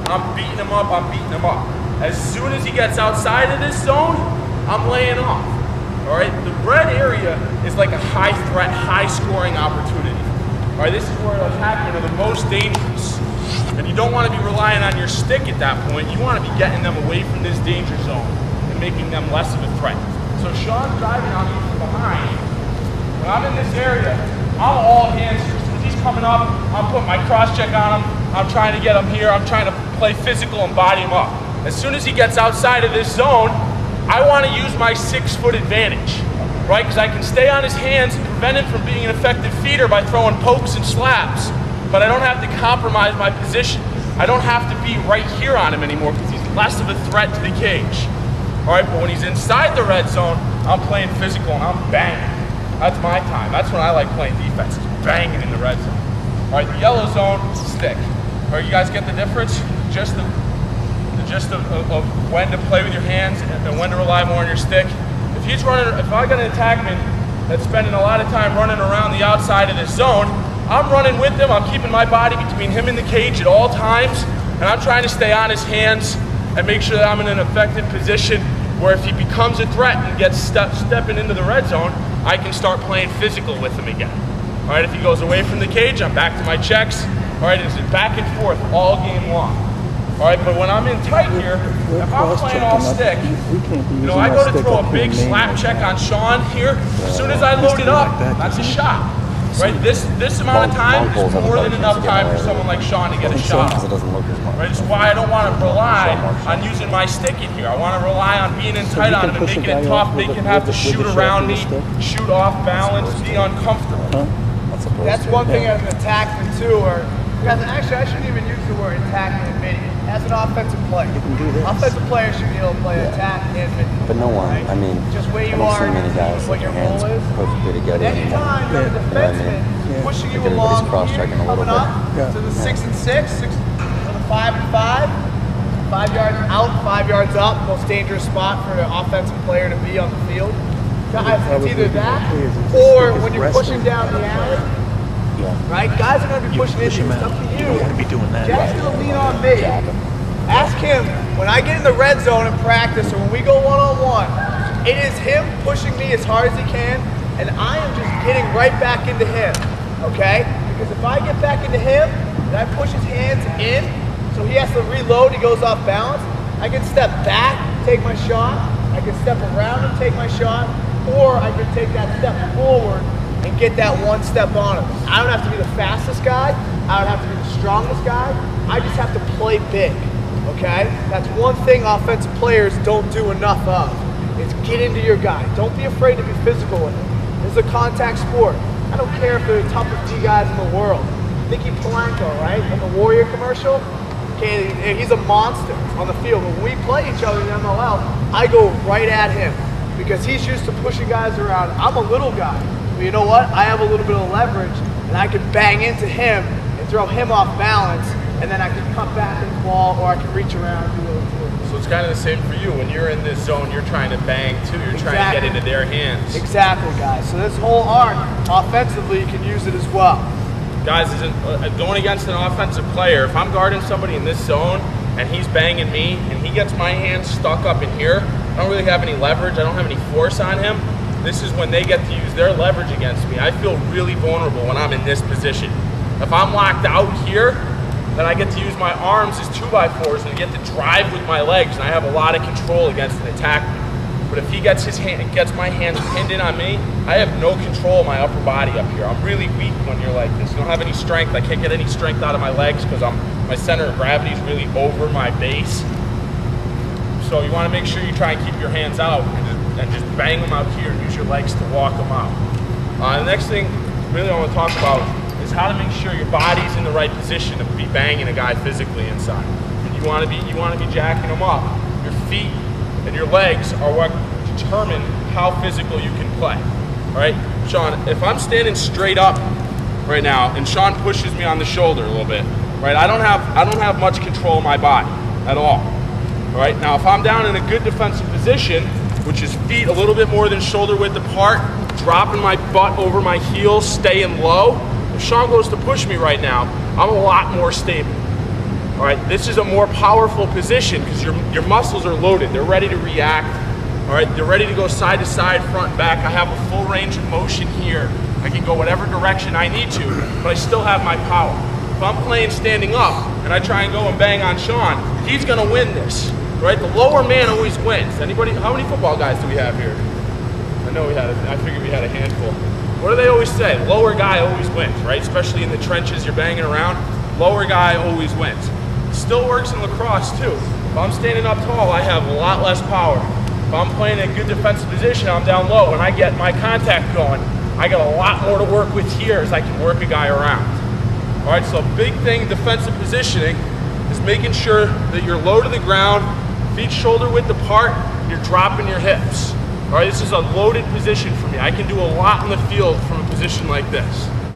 I'm beating him up, I'm beating him up. As soon as he gets outside of this zone, I'm laying off. All right, the red area is like a high threat, high scoring opportunity. All right, this is where attackmen are the most dangerous. And you don't want to be relying on your stick at that point. You want to be getting them away from this danger zone and making them less of a threat. So Sean's driving on me from behind. When I'm in this area, I'm all hands. As he's coming up, I'm putting my cross check on him. I'm trying to get him here. I'm trying to play physical and body him up. As soon as he gets outside of this zone, I want to use my 6-foot advantage, right? Because I can stay on his hands and prevent him from being an effective feeder by throwing pokes and slaps, but I don't have to compromise my position. I don't have to be right here on him anymore because he's less of a threat to the cage. All right, but when he's inside the red zone, I'm playing physical and I'm banging. That's my time. That's when I like playing defense, is banging in the red zone. All right, the yellow zone, stick. All right, you guys get the difference? Just the gist of when to play with your hands and when to rely more on your stick. If I got an attackman that's spending a lot of time running around the outside of this zone, I'm running with him, I'm keeping my body between him and the cage at all times, and I'm trying to stay on his hands and make sure that I'm in an effective position where if he becomes a threat and gets stepping into the red zone, I can start playing physical with him again. All right, if he goes away from the cage, I'm back to my checks. All right, it's back and forth all game long. All right, but when I'm in tight here, if I'm playing all stick, you know, I go to throw a big slap check on Sean here. As soon as I load it up, that's a shot. Right, this amount of time is more than enough time for someone like Sean to get a shot. Right, it's why I don't want to rely on using my stick in here. I want to rely on being in tight on him and making it tough, making him have to shoot around me, shoot off balance, be uncomfortable. That's one thing as an attackman too, or actually I shouldn't even use the word attackman mid. As an offensive player, offensive players should be able to play attack and mid. But no one, right? I mean, just where you I are, don't see many guys what your hands goal is. perfectly together. Anytime you're the defenseman, pushing you along here, coming up to the 6 and 6, to the 5 and 5, 5 yards out, 5 yards up, most dangerous spot for an offensive player to be on the field. Guys, it's either that or when you're pushing down the alley. Right? Guys are going to be pushing into you. It's up to you. You don't want to be doing that. Jack's going to lean on me. Ask him, when I get in the red zone in practice or when we go one-on-one, it is him pushing me as hard as he can, and I am just getting right back into him, okay? Because if I get back into him and I push his hands in, so he has to reload, he goes off balance, I can step back, take my shot, I can step around and take my shot, or I can take that step forward and get that one step on him. I don't have to be the fastest guy. I don't have to be the strongest guy. I just have to play big, okay? That's one thing offensive players don't do enough of, is get into your guy. Don't be afraid to be physical with him. This is a contact sport. I don't care if they're the toughest D guys in the world. Nicky Polanco, right? In the Warrior commercial, okay, he's a monster on the field. When we play each other in MLL, I go right at him because he's used to pushing guys around. I'm a little guy. But you know what? I have a little bit of leverage, and I can bang into him and throw him off balance, and then I can cut back in the ball, or I can reach around and do it too. So it's kind of the same for you. When you're in this zone, you're trying to bang too. You're trying to get into their hands. Exactly, guys. So this whole arc, offensively, you can use it as well. Guys, going against an offensive player, if I'm guarding somebody in this zone and he's banging me and he gets my hands stuck up in here, I don't really have any leverage. I don't have any force on him. This is when they get to use their leverage against me. I feel really vulnerable when I'm in this position. If I'm locked out here, then I get to use my arms as 2x4s and I get to drive with my legs, and I have a lot of control against an attacker. But if he gets my hands pinned in on me, I have no control of my upper body up here. I'm really weak when you're like this. I don't have any strength. I can't get any strength out of my legs because my center of gravity is really over my base. So you want to make sure you try and keep your hands out and just bang them out here. Use your legs to walk them out. The next thing really I want to talk about is how to make sure your body's in the right position to be banging a guy physically inside. And you want to be jacking them up. Your feet and your legs are what determine how physical you can play. All right, Sean, if I'm standing straight up right now and Sean pushes me on the shoulder a little bit, right? I don't have much control of my body at all. All right, now if I'm down in a good defensive position, which is feet a little bit more than shoulder width apart, dropping my butt over my heels, staying low, if Sean goes to push me right now, I'm a lot more stable. All right, this is a more powerful position because your muscles are loaded. They're ready to react. All right, they're ready to go side to side, front and back. I have a full range of motion here. I can go whatever direction I need to, but I still have my power. If I'm playing standing up and I try and go and bang on Sean, he's gonna win this, right? The lower man always wins. Anybody, how many football guys do we have here? I know I figured we had a handful. What do they always say? Lower guy always wins, right? Especially in the trenches, you're banging around. Lower guy always wins. Still works in lacrosse too. If I'm standing up tall, I have a lot less power. If I'm playing in a good defensive position, I'm down low and I get my contact going, I got a lot more to work with here as I can work a guy around. All right, so big thing, defensive positioning, is making sure that you're low to the ground, feet shoulder width apart, you're dropping your hips. All right, this is a loaded position for me. I can do a lot in the field from a position like this.